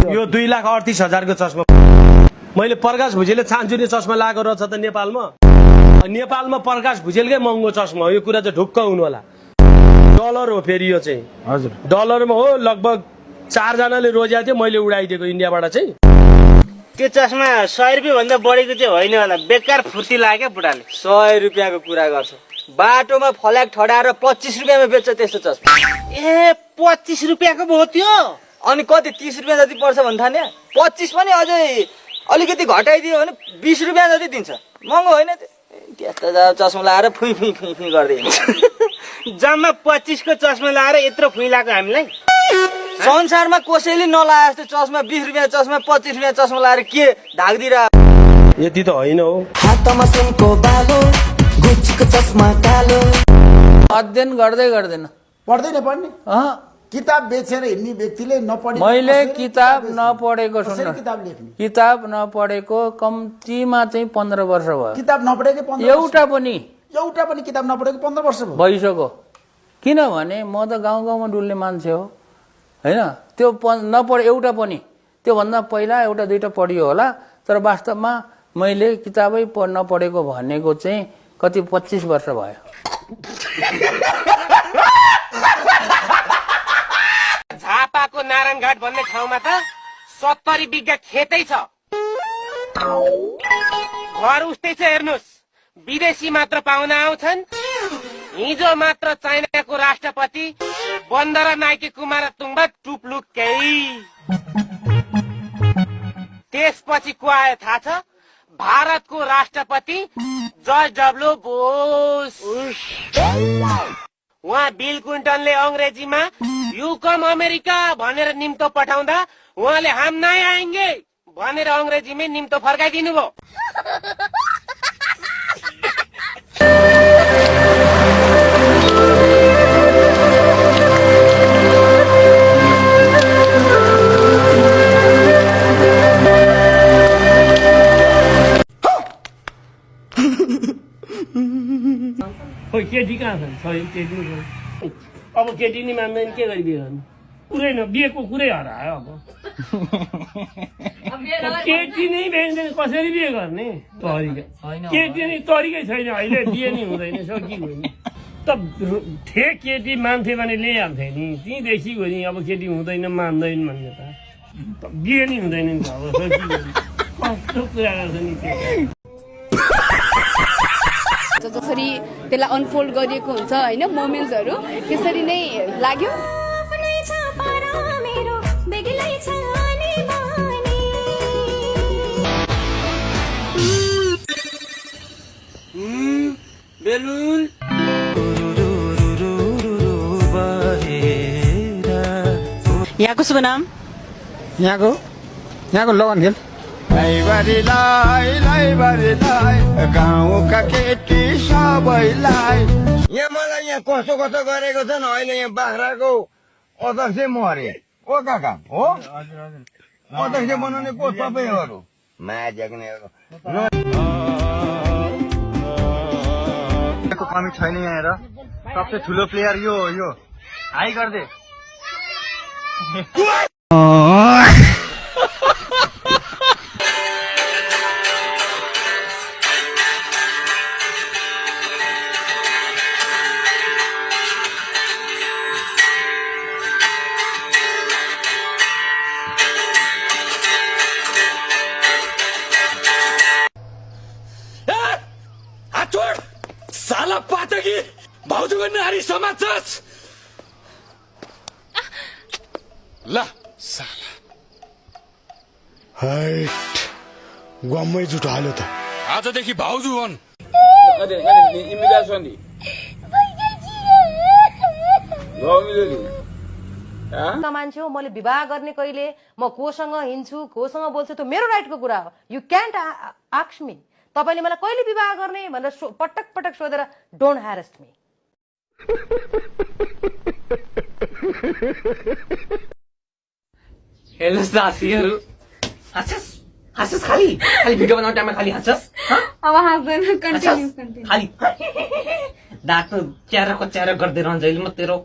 यो 2,38,000 को चस्मा मैले प्रकाश भुजेलले छान्चुने चस्मा लगाएको रहेछ त नेपालमा प्रकाश भुजेलकै महँगो चस्मा हो। यो कुरा चाहिँ ढुक्क हुनु होला। डलर हो फेरि यो चाहिँ। हजुर डलरमा हो। लगभग 4 जनाले रोजेको थियो, मैले उडाइदिएको इन्डियाबाट चाहिँ। त्यो चस्मा 100 रुपियाँ भन्दा बढीको चाहिँ होइन होला। बेकार फुर्ती लाग्यो बुढाले। 100 रुपियाँको कुरा गर्छ। बाटोमा फल्याक ठडाएर 25 रुपियाँमा बेच्छ त्यस्तो चस्मा। ए 25 रुपियाँको भयो त्यो। अनि कति 30 रुपियाँ जति पर्छ भन् थान्या। 25 पनि अझै अलिकति घटाइदियो भने 20 रुपियाँ जति दिन्छ। महँगो होइन त्यस्तो चस्मा लाएर फुइ फुइ फुइ फुइ गर्दै हिँड्छ। जम्मा 25 को चस्मा लाएर यत्रो फुइ लाग्यो हामीलाई। संसारमा कसैले नलाए जस्तो चस्मा 20 रुपियाँ चस्मा 25 रुपियाँ चस्मा लाएर के ढाक्दिरा। यति त होइन हो। हातमा सुनको बालो गुच्चीको चस्मा कालो। अध्ययन गर्दै गर्दैन पढ्दैन पढ्ने किताब बेचेर हिँड्ने व्यक्तिले नपढे मैले किताब नपढेको सुन्नु किताब लेख्ने किताब नपढेको कम्तीमा चाहिँ 15 वर्ष भयो। किताब नपढेकै 15 एउटा पनि किताब नपढेको 15 वर्ष भयो। भइसक्यो। किनभने म त गाउँ गाउँमा डुल्ने मान्छे हो हैन। त्यो नपढे एउटा पनि त्योभन्दा पहिला एउटा दुईटा पढियो होला। तर वास्तवमा मैले किताबै नपढेको भनेको चाहिँ कति 25 वर्ष भयो। झापाको नारायणघाट भन्ने ठाउँमा त 70 बिघा खेतै छ। घर उस्तै छ हेर्नुहोस्। विदेशी मात्र पाहुना आउँछन्। हिजो मात्र चाइनाको राष्ट्रपति बन्दर नाइके कुमारतुङ्ग टुप्लुक्कै। त्यसपछि को आयो थाहा छ? भारतको राष्ट्रपति जर्ज डब्ल्यू बुश। उहाँ बिल क्लिन्टनले अंग्रेजीमा यु कम अमेरिका भनेर निम्तो पठाउँदा उहाँले हम नै आएंगे भनेर अंग्रेजीमै निम्तो फर्काइदिनु भयो। केटी कहाँ छन्? केटी अब केटी नि मान्दैन के गरी बिहे गर्नु? कुरै न बिहेको कुरै हरायो। अब केटी नै भेट्दैन कसरी बिहे गर्ने? केटी नै तरिकै छैन अहिले। बिहे नै हुँदैन सकिगयो नि त। केटी मान्थे भने ल्याइहाल्थे नि। त्यहीँदेखि गयो नि। अब केटी हुँदैन मान्दैन भन्ने त बिहे नै हुँदैन नि त। अब सकिगयो नि। कस्तो कुरा गर्छ नि त्यो। जसरी त्यसलाई अनफोल्ड गरिएको हुन्छ होइन मोमेन्ट्सहरू त्यसरी नै लाग्यो। बेलुन यहाँको शुभ नाम? यहाँको लगन खेल गाउँका केटी सबैलाई। यहाँ मलाई यहाँ कस्तो कस्तो गरेको छन्। अहिले यहाँ बाख्राको अध्यक्ष मरे ओ काका हो। अध्यक्ष बनाउने को तपाईँहरू माझ्याग्नेहरू कमी छैन। यहाँ हेर सबसे ठुलो प्लेयर यो हो। यो हाई गर्दे साला पातकी भाउजूको नारी समाज ल साला हाइट गम्मै जुटो हाल्यो त। आजदेखि भाउजू हुन्। मान्छे हो। मैले विवाह गर्ने कहिले म कोसँग हिँड्छु कोसँग बोल्छु त्यो मेरो राइटको कुरा हो। यु क्यान्ट आस्क मी तपाईले मलाई कहिले विवाह गर्ने भनेर पटक पटक सोधेर डोन्ट ह्यारेस्ट मी। हेलो साथीहरू। हाँसस खाली भिडियो बनाउने टाइममा खाली हाँसस। अब हाँस्दैन कन्टिन्यू खाली डाक्टर च्यारो गर्दै रहन्छ अहिले म तेरो